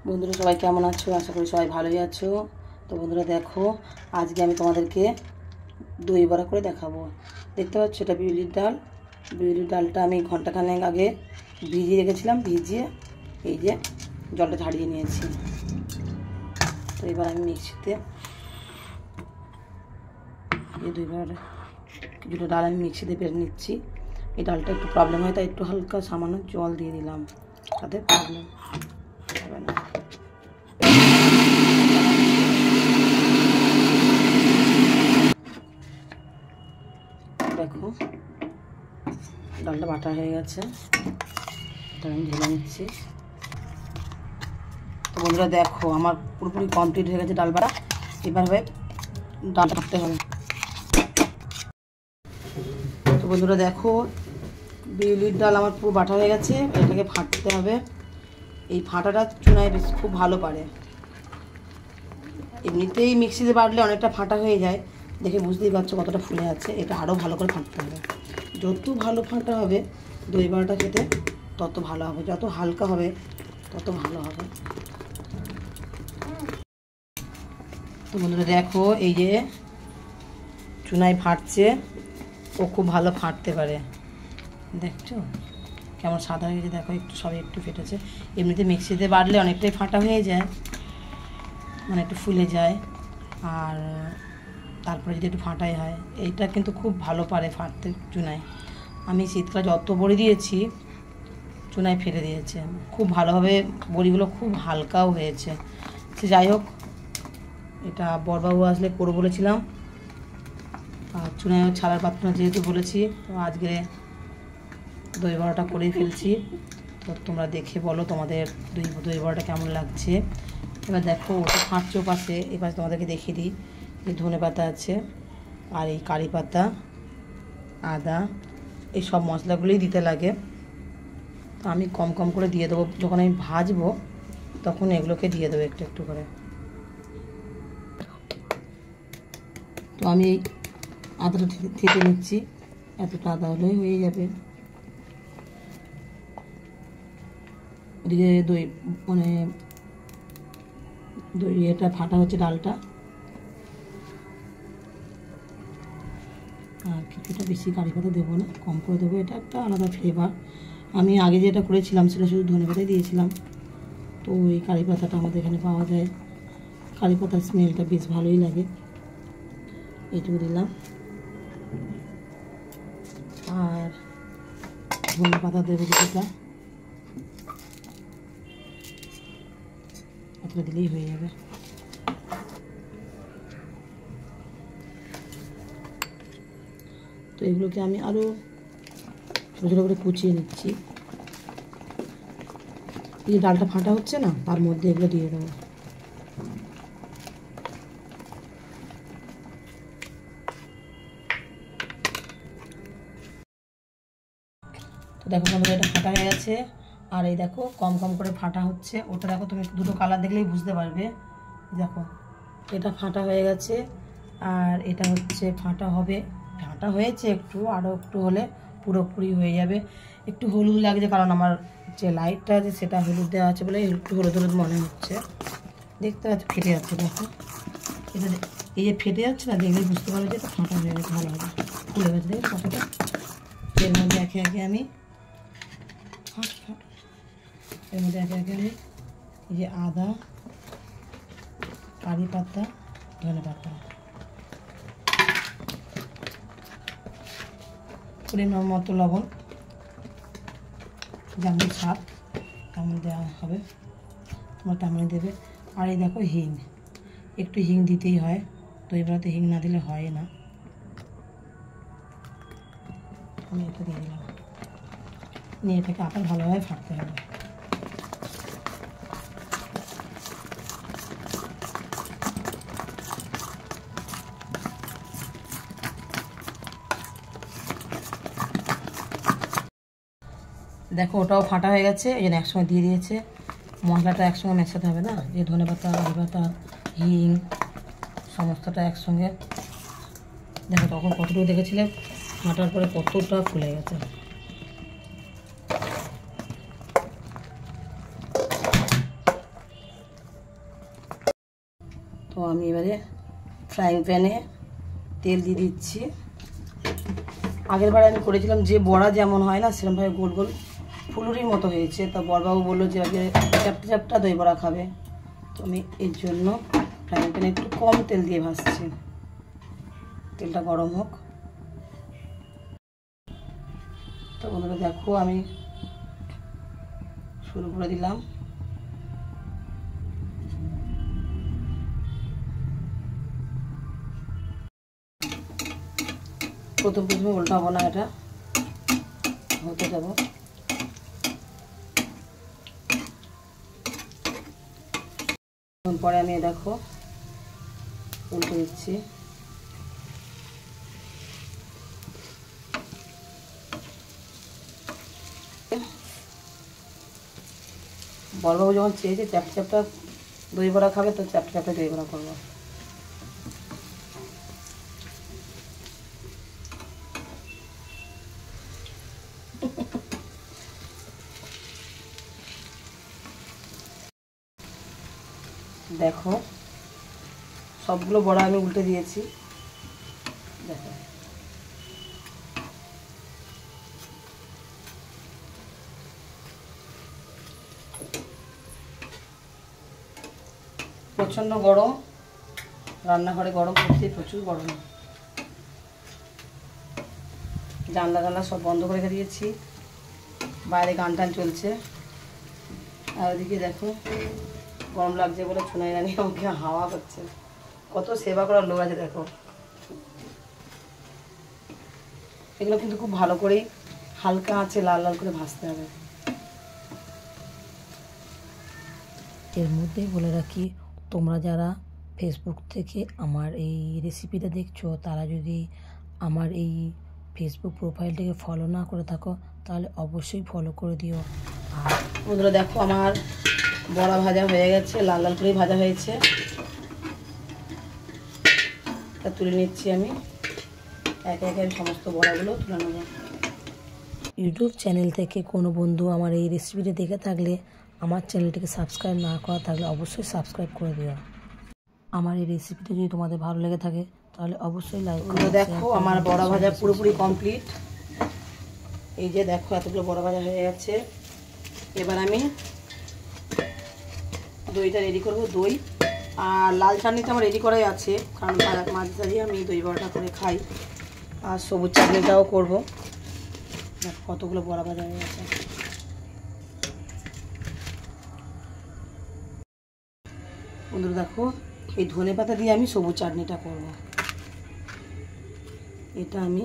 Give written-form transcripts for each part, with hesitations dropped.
বন্ধুরা সবাই কেমন আছো? আশা করি সবাই ভালোই আছো। তো বন্ধুরা দেখো, আজকে আমি তোমাদেরকে দই বড়া করে দেখাবো। দেখতে পাচ্ছ এটা বিউলির ডাল। বিউলির ডালটা আমি ঘন্টাখানেক আগে ভিজিয়ে রেখেছিলাম। ভিজিয়ে এই যে জলটা ঝাড়িয়ে নিয়েছি। তো এবার আমি মিক্সিতে এই কিছুটা ডাল আমি মিক্সিতে পেরে নিচ্ছি। এই ডালটা একটু প্রবলেম হয়, তাই একটু হালকা সামান্য জল দিয়ে দিলাম, তাতে প্রবলেম হবে না। দেখো ডালটা বাটা হয়ে গেছে, এটা আমি ঢেলে নিচ্ছি। তো বন্ধুরা দেখো আমার পুরোপুরি কমপ্লিট হয়ে গেছে ডাল বাটা। এভাবে ডালটা কাটতে হবে। তো বন্ধুরা দেখো বিউলির ডাল আমার পুরো বাটা হয়ে গেছে। এটাকে ফাটতে হবে। এই ফাটাটা চুনায় বেশ খুব ভালো পারে। এমনিতেই মিক্সিতে বাটলে অনেকটা ফাটা হয়ে যায়, দেখে বুঝতেই পারছো কতটা ফুলে আছে। এটা আরও ভালো করে ফাটতে হবে। যত ভালো ফাটা হবে দই বড়াটা খেতে তত ভালো হবে, যত হালকা হবে তত ভালো হবে। তো বন্ধুরা দেখো এই যে চুনায় ফাটছে, ও খুব ভালো ফাটতে পারে। দেখছো কেমন সাদা হয়েছে, দেখো একটু সবাই একটু ফেটেছে। এমনিতে মিক্সিতে বাটলে অনেকটাই ফাটা হয়ে যায়, মানে একটু ফুলে যায়। আর তারপরে যদি একটু ফাটাই হয়, এইটা কিন্তু খুব ভালো পারে ফাটতে চুনায়। আমি শীতকালে যত বড়ি দিয়েছি চুনায় ফেটে দিয়েছে খুব ভালোভাবে। বড়িগুলো খুব হালকাও হয়েছে। সে যাই হোক, এটা বড়বাবু আসলে করবো বলেছিলাম, আর চুনায় ছাড়ার পাত্র যেহেতু বলেছি, তো আজকে দই বড়াটা করেই ফেলছি। তো তোমরা দেখে বলো তোমাদের দই বড়াটা কেমন লাগছে। এবার দেখো ওটা ফাটছে পাশে, এই পাশে তোমাদেরকে দেখিয়ে দিই। এই ধনে পাতা আছে, আর এই কারি পাতা, আদা, এই সব মশলাগুলোই দিতে লাগে। তো আমি কম কম করে দিয়ে দেবো, যখন আমি ভাজবো তখন এগুলোকে দিয়ে দেবো একটু একটু করে। তো আমি এই আদাটা থেতে নিচ্ছি, এতটা আদা হলেই হয়ে যাবে। ওদিকে দই মানে দই এটা ফাটা হচ্ছে ডালটা, আর কিছুটা বেশি কারি পাতা দেবো না, কম করে দেবো। এটা একটা আলাদা ফ্লেভার। আমি আগে যেটা করেছিলাম সেটা শুধু ধনে পাতাই দিয়েছিলাম। তো এই কারি পাতাটা আমাদের এখানে পাওয়া যায়, কারি পাতার স্মেলটা বেশ ভালোই লাগে। এইটুকু দিলাম, আর ধনে পাতা দেবো কিছুটা, এতটা দিলেই হয়ে যাবে। তো এগুলোকে আমি আরও ছোটো ছোটো করে কুচিয়ে নিচ্ছি। এই যে ডালটা ফাটা হচ্ছে না, তার মধ্যে এগুলো দিয়ে দেবো। তো দেখো বন্ধুরা এটা ফাটা হয়ে গেছে। আর এই দেখো কম কম করে ফাটা হচ্ছে। ওটা দেখো তুমি দুটো কালার দেখলেই বুঝতে পারবে। দেখো এটা ফাটা হয়ে গেছে, আর এটা হচ্ছে ফাটা হবে। ফাটা হয়েছে একটু, আরও একটু হলে পুরোপুরি হয়ে যাবে। একটু হলুদ লাগছে, কারণ আমার যে লাইটটা আছে সেটা হলুদ দেওয়া আছে বলে একটু হলুদ হলুদ মনে হচ্ছে। দেখতে পাচ্ছ ফেটে যাচ্ছে, দেখো এটা এই যে ফেটে যাচ্ছে না, দেখলে বুঝতে পারবে যে এটা ফাটা হয়ে গেছে, ভালো হবে ফুলে গেছে। দেখো ফাটাটা। এর মধ্যে একে একে আমি এর মধ্যে একে একে আমি এই যে আদা, কারি পাতা, ধনে পাতা, পরিমাণ মতো লবণ, যেমন স্বাদ তেমন দেওয়া হবে, তোমরা তেমনই দেবে। আর এই দেখো হিং, একটু হিং দিতেই হয়, দই বড়াতে হিং না দিলে হয় না। আমি এটা দিয়ে দিলাম, নিয়ে এটাকে আবার ভালোভাবে ফাটতে হবে। দেখো ওটাও ফাটা হয়ে গেছে, এই জন্য একসঙ্গে দিয়ে দিয়েছে। মশলাটা একসঙ্গে মেশাতে হবে না, যে ধনে পাতা, কারি পাতা, হিং সমস্তটা একসঙ্গে। দেখো তখন কতটুকু দেখেছিলে, ফাটার পরে কতটা ফুলে গেছে। দেখো আমি এবারে ফ্রাইং প্যানে তেল দিয়ে দিচ্ছি। আগের বারে আমি করেছিলাম যে বড়া যেমন হয় না সেরকমভাবে গোল গোল ফুলুরির মতো হয়েছে। তা বড়বাবু বললো যে আগে চ্যাপটা চ্যাপটা দই বড়া খাবে, তো আমি এর জন্য ফ্রাইং প্যানে একটু কম তেল দিয়ে ভাজছি। তেলটা গরম হোক। তো বন্ধুরা দেখো আমি শুরু করে দিলাম। প্রথমে উল্টাবো না, এটা হতে দেবো। পরে আমি দেখো উল্টে দিচ্ছি। বড়বাবু যখন চেয়েছে চ্যাপটা চ্যাপটা দই বড়া খাবে, তো চ্যাপটা চ্যাপটা দই বড়া করবো। দেখো সবগুলো বড়া আমি উল্টে দিয়েছি। দেখো প্রচণ্ড গরম, রান্নাঘরে গরম করতে প্রচুর গরম। জানলা সব বন্ধ করে রেখে দিয়েছি, বাইরে গান টান চলছে। আর ওদিকে দেখো গরম লাগছে বলে চুনাই রানি আমাকে হাওয়া করছে। কত সেবা করার লোক আছে দেখো। এগুলো কিন্তু খুব ভালো করেই হালকা আঁচে লাল লাল করে ভাজতে হবে। এর মধ্যে বলে রাখি, তোমরা যারা ফেসবুক থেকে আমার এই রেসিপিটা দেখছো তারা যদি আমার এই ফেসবুক প্রোফাইলটাকে ফলো না করে থাকো তাহলে অবশ্যই ফলো করে দিও। আর বন্ধুরা দেখো আমার বড়া ভাজা হয়ে গেছে, লাল লাল করেই ভাজা হয়েছে। তা তুলে নিচ্ছি আমি, একে একে আমি সমস্ত বড়াগুলো তুলে নেব। ইউটিউব চ্যানেল থেকে কোনো বন্ধু আমার এই রেসিপিটা দেখে থাকলে আমার চ্যানেলটিকে সাবস্ক্রাইব না করা থাকলে অবশ্যই সাবস্ক্রাইব করে দিও। আমার এই রেসিপিটা যদি তোমাদের ভালো লেগে থাকে তাহলে অবশ্যই লাইক করো। দেখো আমার বড়া ভাজা পুরোপুরি কমপ্লিট। এই যে দেখো এতগুলো বড়া ভাজা হয়ে গেছে। এবার আমি দইটা রেডি করব। দই আর লাল চাটনিটা আমার রেডি করাই আছে, কারণ মাঝে সাঝে আমি দই বড়াটা করে খাই। আর সবুজ চাটনিটাও করব। দেখো কতগুলো বড়া ভাজা হয়ে গেছে। বন্ধুরা দেখো এই ধনেপাতা দিয়ে আমি সবুজ চাটনিটা করব। এটা আমি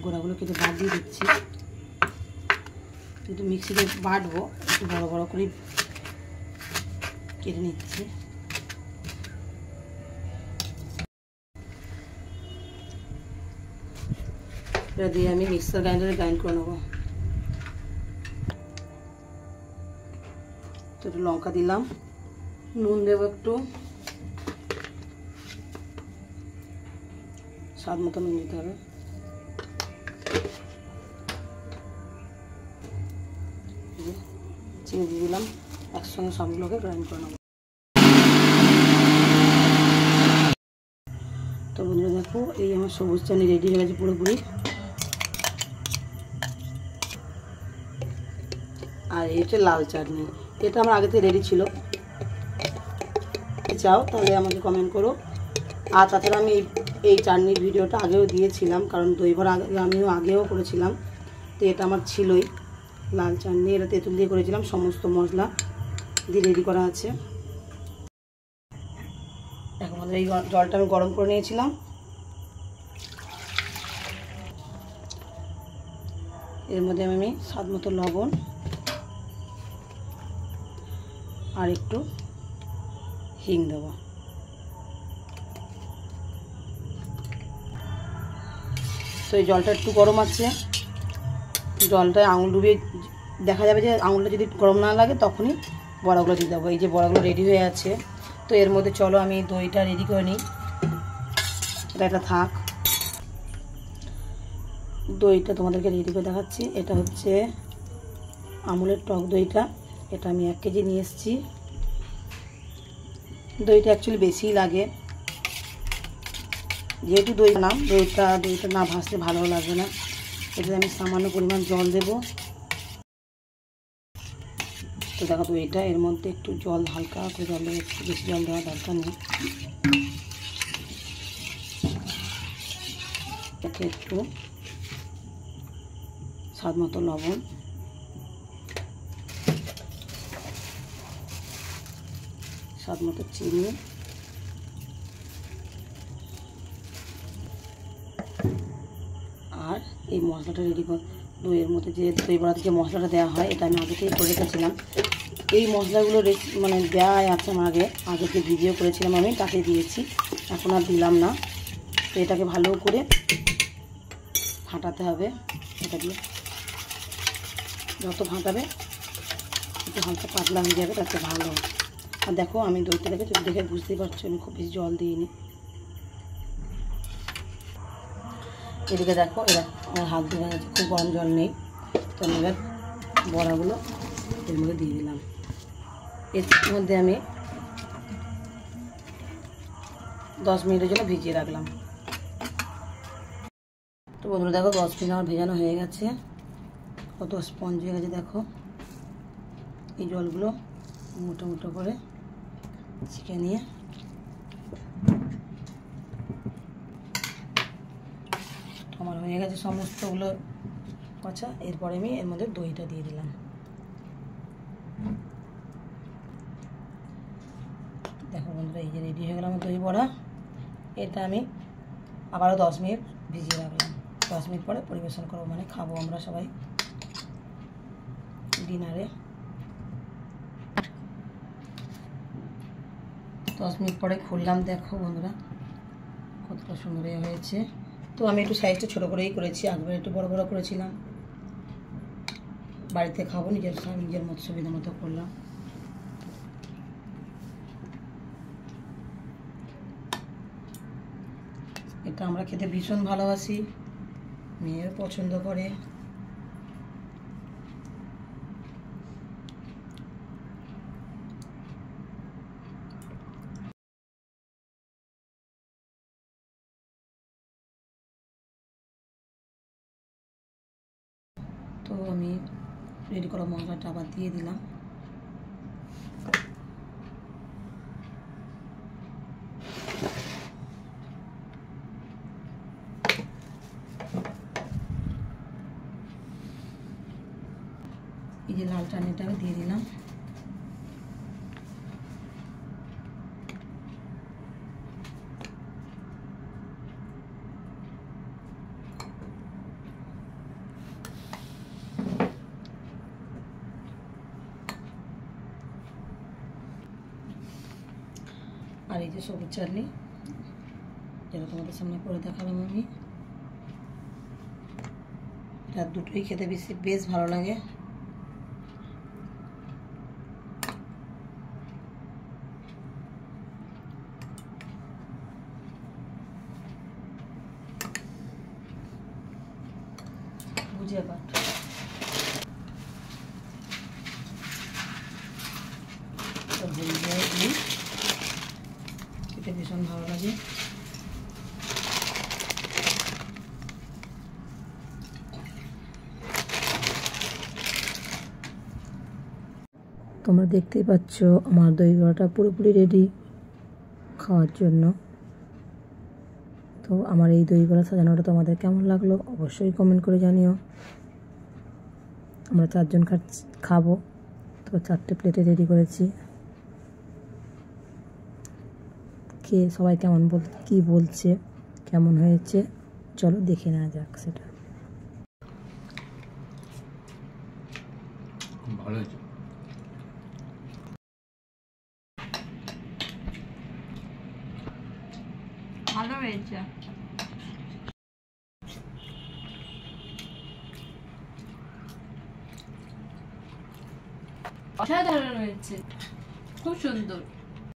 গোড়াগুলো কেটে বাদ দিয়ে দিচ্ছি, কিন্তু মিক্সিতে বাটবো, একটু বড় বড় করে কেটে নিচ্ছি। এটা দিয়ে আমি মিক্সার গ্রাইন্ডারে গ্রাইন্ড করে নেবো। তো একটু লঙ্কা দিলাম, নুন দেবো একটু, স্বাদ মতো নুন দিতে হবে। চিনি দিয়ে দিলাম, একসঙ্গে সবগুলোকে গ্রাইন্ড করে নেব। তো বন্ধুরা দেখো এই আমার সবুজ চাটনি রেডি হয়ে গেছে পুরোপুরি। আর এই হচ্ছে লাল চাটনি, এটা আমার আগে থেকে রেডি ছিল। চাও তাহলে আমাকে কমেন্ট করো। আর তাছাড়া আমি এই চাটনির ভিডিওটা আগেও দিয়েছিলাম, কারণ দই বড়া আমিও আগেও করেছিলাম। তো এটা আমার ছিলই লাল চাটনি, এটা তেঁতুল দিয়ে করেছিলাম, সমস্ত মশলা দিয়ে রেডি করা আছে। এখন এই জলটা আমি গরম করে নিয়েছিলাম। এর মধ্যে আমি স্বাদ মতো লবণ আর একটু হিং দেবো। তো এই জলটা একটু গরম আছে, জলটায় আঙুল ডুবিয়ে দেখা যাবে যে আঙুলটা যদি গরম না লাগে তখনই বড়াগুলো দিয়ে দেবো। এই যে বড়াগুলো রেডি হয়ে আছে। তো এর মধ্যে চলো আমি দইটা রেডি করে নিই। এটা থাক, দইটা তোমাদেরকে রেডি করে দেখাচ্ছি। এটা হচ্ছে আমুলের টক দইটা, এটা আমি 1 কেজি নিয়ে এসেছি। দইটা অ্যাকচুয়ালি বেশিই লাগে, যেহেতু দইটা না ভাজতে ভালো লাগবে না, এতে আমি সামান্য পরিমাণ জল দেব। তো দেখো দইটা এর মধ্যে একটু জল হালকা করে জল দেবো, একটু বেশি জল দেওয়ার দরকার নেই। এতে একটু স্বাদ মতো লবণ, স্বাদ মতো চিনি, আর এই মশলাটা রেডি কর। দইয়ের মধ্যে যে দই বড়াতে যে মশলাটা দেওয়া হয় এটা আমি আগে থেকে করে রেখেছিলাম। এই মশলাগুলো মানে দেওয়াই আছে আমার আগে যে ভিডিও করেছিলাম আমি তাতে দিয়েছি, এখন আর দিলাম না। তো এটাকে ভালো করে ফাটাতে হবে। এটা দিয়ে যত ফাটাবে একটু হালকা পাতলা হয়ে যাবে, তাতে ভালো। আর দেখো আমি দইটা দেখে বুঝতেই পারছো আমি খুব বেশি জল দিইনি। এদিকে দেখো এরা আমার হাত ধরে গেছে, খুব গরম জল নেই। তো আমি এবার বড়াগুলো এর মধ্যে দিয়ে দিলাম। এর মধ্যে আমি 10 মিনিটের জন্য ভিজিয়ে রাখলাম। তো বন্ধুরা দেখো 10 মিনিট আমার ভেজানো হয়ে গেছে, কত স্পঞ্জ হয়ে গেছে দেখো। এই জলগুলো মুঠো মুঠো করে ছিঁকে নিয়ে আমার হয়ে গেছে সমস্তগুলো কচা। এরপরে আমি এর মধ্যে দইটা দিয়ে দিলাম। দেখো বন্ধুরা এই যে রেডি হয়ে গেল আমার দই বড়া। এটা আমি আবারও 10 মিনিট ভিজিয়ে রাখলাম। 10 মিনিট পরে পরিবেশন করবো, মানে খাবো আমরা সবাই ডিনারে। 10 মিনিট পরে খুললাম, দেখো বন্ধুরা কতটা সুন্দর হয়েছে। তো আমি একটু সাইজটা ছোটো করেই করেছি, একবার একটু বড় বড় করেছিলাম। বাড়িতে খাবো নিজের মতো সুবিধা মতো করলাম। এটা আমরা খেতে ভীষণ ভালোবাসি, মেয়েও পছন্দ করে। তো আমি রেডি করা মশলাটা আবার দিয়ে দিলাম। এই যে লাল চাটনিটা আমি দিয়ে দিলাম। আর এই যে সবুজ চাটনি, যেটা তোমাদের সামনে করে দেখালাম আমি, এটা দুটোই খেতে বেশ ভালো লাগে। বুঝে পাঠ খেতে ভীষণ ভালো লাগে। তোমরা দেখতেই পাচ্ছ আমার দই বড়াটা পুরোপুরি রেডি খাওয়ার জন্য। তো আমার এই দই বড়া সাজানোটা তোমাদের কেমন লাগলো অবশ্যই কমেন্ট করে জানিও। আমরা 4 জন খাবো, তো 4টে প্লেটে রেডি করেছি। কে সবাই কি বলছে, কেমন হয়েছে চলো দেখে নেওয়া যাক সেটা। ভালো হয়েছে। ভালো হয়েছে। অসাধারণ হয়েছে, খুব সুন্দর।